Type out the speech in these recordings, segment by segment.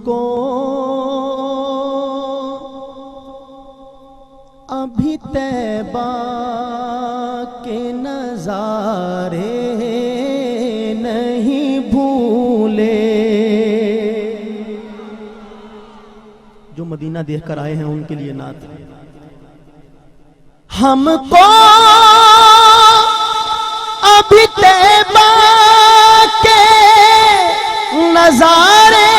کو ابھی طیبہ کے نظارے نہیں بھولے. جو مدینہ دیکھ کر آئے ہیں ان کے لیے نعت. ہم کو ابھی طیبہ کے نظارے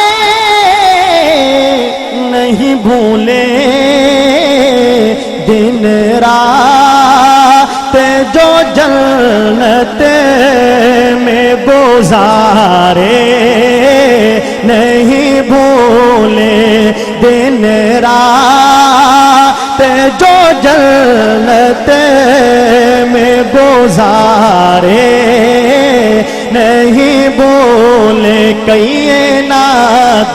نہیں بھولے. دن رات جو جنت میں گزارے نہیں بھولے. دن رات جو جنت میں گزارے نہیں بھولے. کئی نا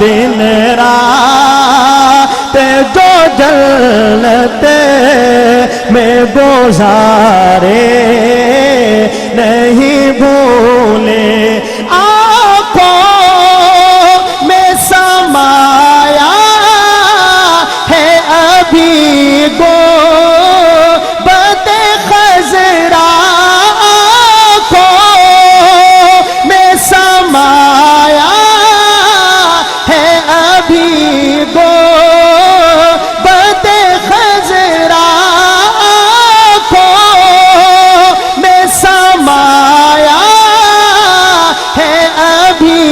دن رات جو جنت میں گزارے نہیں بھولے. آنکھوں میں سمایا ہے ابھی گنبد خضرا. آنکھوں میں سمایا ہے ابھی گنبد خضرا. آنکھوں میں سمایا ہے ابھی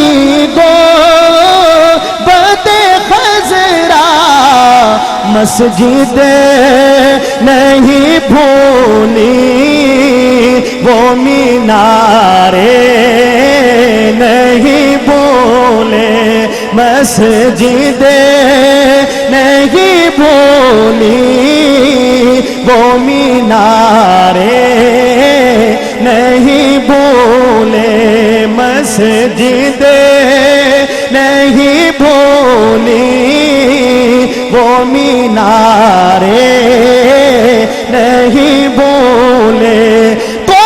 گنبد خضرا. مسجد نہیں بھولی وہ مینارے نہیں بھولے. مسجد نہیں بھولی وہ مینارے نہیں بھولے. مسجد نہیں بھولی وہ مینارے نہیں بھولے. تو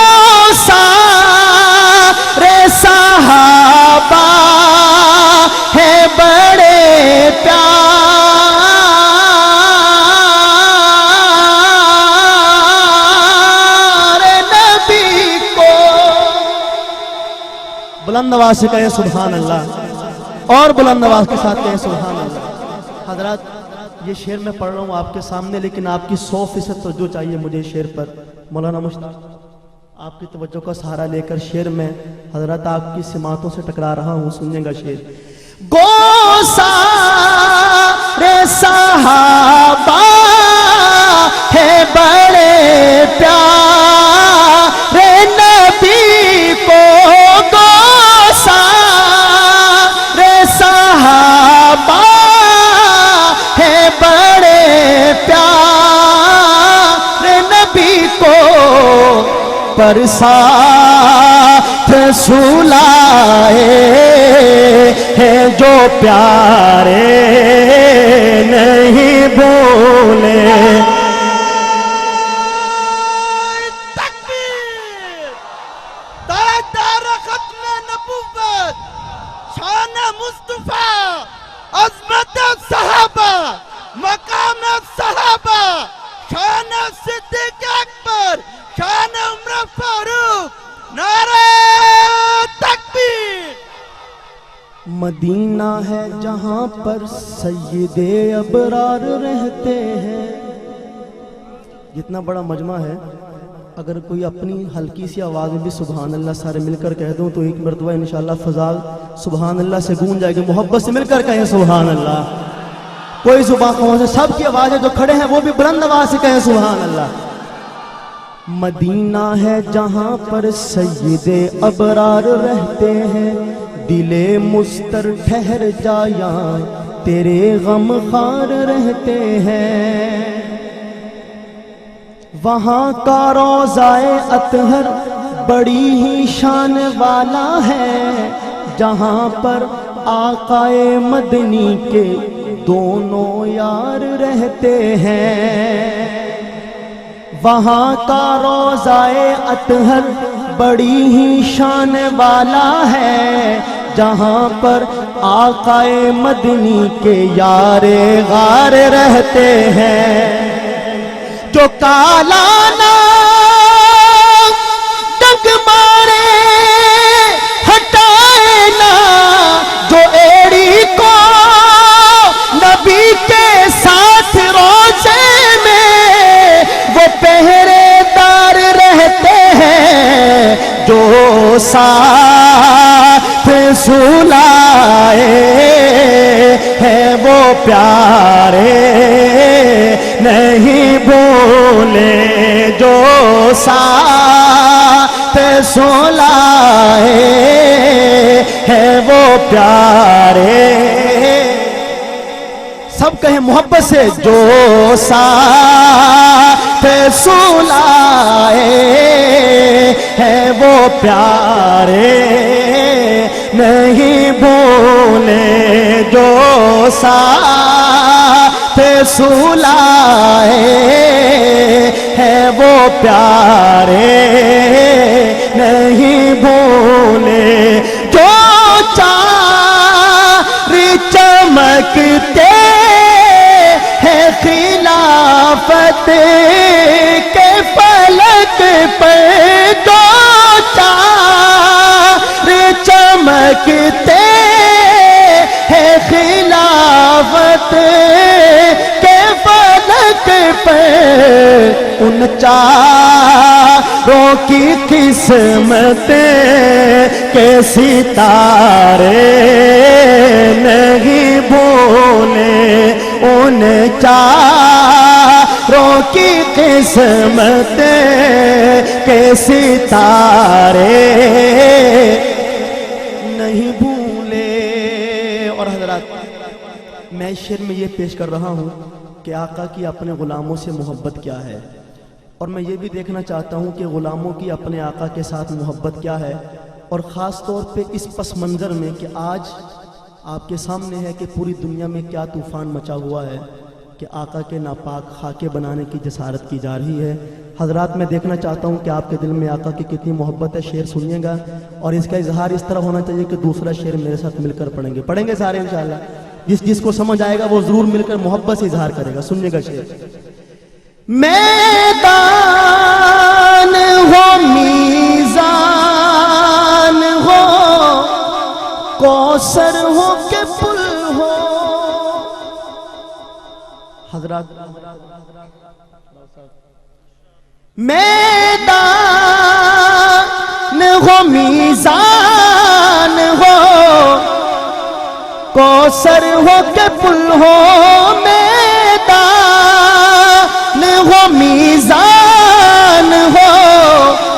سارے صحابہ ہے بڑے پیارے نبی کو. بلند آواز سے کہیں سبحان اللہ, اور بلند آواز کے ساتھ کہیں سبحان اللہ. حضرات, یہ شعر میں پڑھ رہا ہوں آپ کے سامنے, لیکن آپ کی 100% توجہ چاہیے مجھے شعر پر. مولانا مشتاق, آپ کی توجہ کا سہارا لے کر شعر میں حضرات آپ کی سماعتوں سے ٹکرا رہا ہوں. سنیے گا شعر. گو سارے صحابہ ہے بڑے پیارے نبی کو. گو سارے صحابہ ہے بڑے پیارے نبی کو. پر ساتھ سلائے ہیں جو پیارے نہیں بھولے. تکبیر! تاجدار ختم نبوت، شان مصطفیٰ، عظمت صحابہ، مقام صحابہ، شان صدیق اکبر، شان عمر فاروق. نعرہ تکبیر! مدینہ ہے جہاں پر سید ابرار رہتے ہیں. جتنا بڑا مجمع ہے, اگر کوئی اپنی ہلکی سی آواز میں بھی سبحان اللہ سارے مل کر کہہ دوں تو ایک مرتبہ انشاءاللہ فضا سبحان اللہ سے گونج جائے گی. محبت سے مل کر کہیں سبحان اللہ. کوئی زبان خاموش ہے, سب کی آوازیں جو کھڑے ہیں وہ بھی بلند آواز سے کہیں سبحان اللہ. مدینہ ہے جہاں پر سید ابرار رہتے ہیں. دل مستر ٹھہر جایا تیرے غم خار رہتے ہیں. وہاں کا روضہ اطہر بڑی ہی شان والا ہے, جہاں پر آقائے مدنی کے دونوں یار رہتے ہیں. وہاں کا روضہ اطہر بڑی ہی شان والا ہے, جہاں پر آقائے مدنی کے یار غار رہتے ہیں، جو کالا نام ڈگ مارے ہٹائے نا، جو ایڑی کو نبی کے ساتھ روزے میں وہ پہرے دار رہتے ہیں، جو ساتھ سلائے ہیں وہ پیارے نہیں بھولے، جو ساتھ سلائے ہیں وہ پیارے، سب کہیں محبت سے، جو ساتھ سلائے ہیں وہ پیارے نہیں بھولے، جو ساتھ سلائے ہیں وہ پیارے نہیں بھولے، جو چار چمکتے ہیں خلافت کے فلک پہ، جو چار چمکتے ہیں خلافت کے فلک پہ، ان چاروں کی قسمتیں کے ستارے نہیں بھولے، ان چاروں کی قسمتیں کے ستارے نہیں بھولے۔ اور حضرات، میں اس شعر میں یہ پیش کر رہا ہوں کہ آقا کی اپنے غلاموں سے محبت کیا ہے، اور میں یہ بھی دیکھنا چاہتا ہوں کہ غلاموں کی اپنے آقا کے ساتھ محبت کیا ہے، اور خاص طور پہ اس پس منظر میں کہ آج آپ کے سامنے ہے کہ پوری دنیا میں کیا طوفان مچا ہوا ہے کہ آقا کے ناپاک خاکے بنانے کی جسارت کی جا رہی ہے۔ حضرات، میں دیکھنا چاہتا ہوں کہ آپ کے دل میں آقا کی کتنی محبت ہے۔ شعر سنیے گا، اور اس کا اظہار اس طرح ہونا چاہیے کہ دوسرا شعر میرے ساتھ مل کر پڑھیں گے سارے انشاءاللہ۔ جس کو سمجھ آئے گا وہ ضرور مل کر محبت سے اظہار کرے گا۔ سنیے گا شعر۔ میدان ہو میزان ہو، کوثر ہو کہ پل ہو۔ حضرات، میدان ہو میزان ہو، کوثر ہو کہ پل ہو، میدان ہو میزان ہو،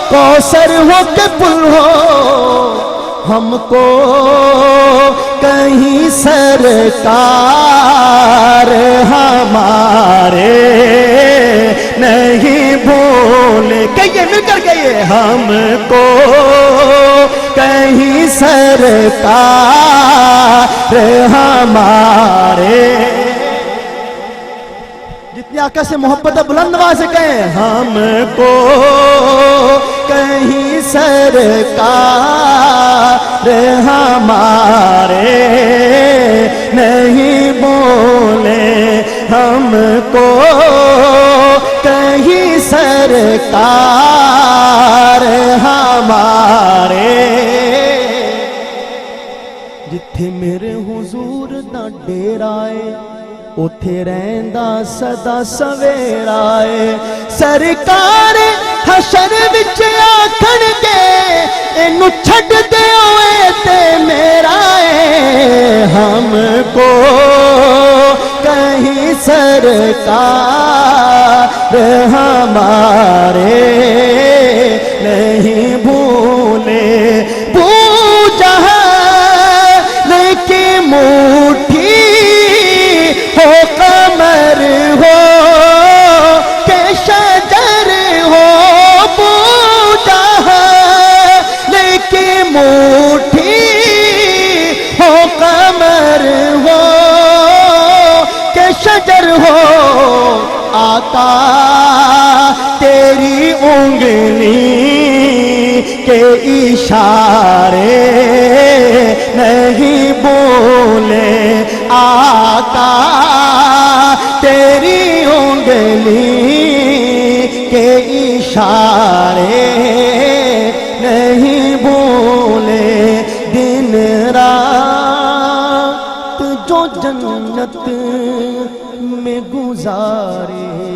کوثر ہو کہ پل ہو، ہم کو کہیں سرکار ہمارے نہیں بھولے، کہیے مل کر کہیے، ہم کو کہیں سرکار ہمارے۔ جتنی آقا سے محبت ہے بلند آواز سے کہیں، ہم کو کہیں سرکار ہمارے نہیں بولے، ہم کو کہیں سرکار ہمارے۔ جتھے میرے حضور دا ڈیرائے، اوتھے رہندا سدا سویرائے، سرکار حشر وچ آکھن گے اینو چھڈ دیو اے تے میرا اے، ہم کو کہیں سرکار ہمارے نہیں بھولے۔ بو جہل کی مٹھی ہو، قمر ہو کہ شجر ہو، بو جہل کی مٹھی ہو، قمر ہو کہ شجر ہو، آقا تیری انگلی کے اشارے آقا تیری انگلی کے اشارے نہیں بھولے دن رات جو جنت میں گزارے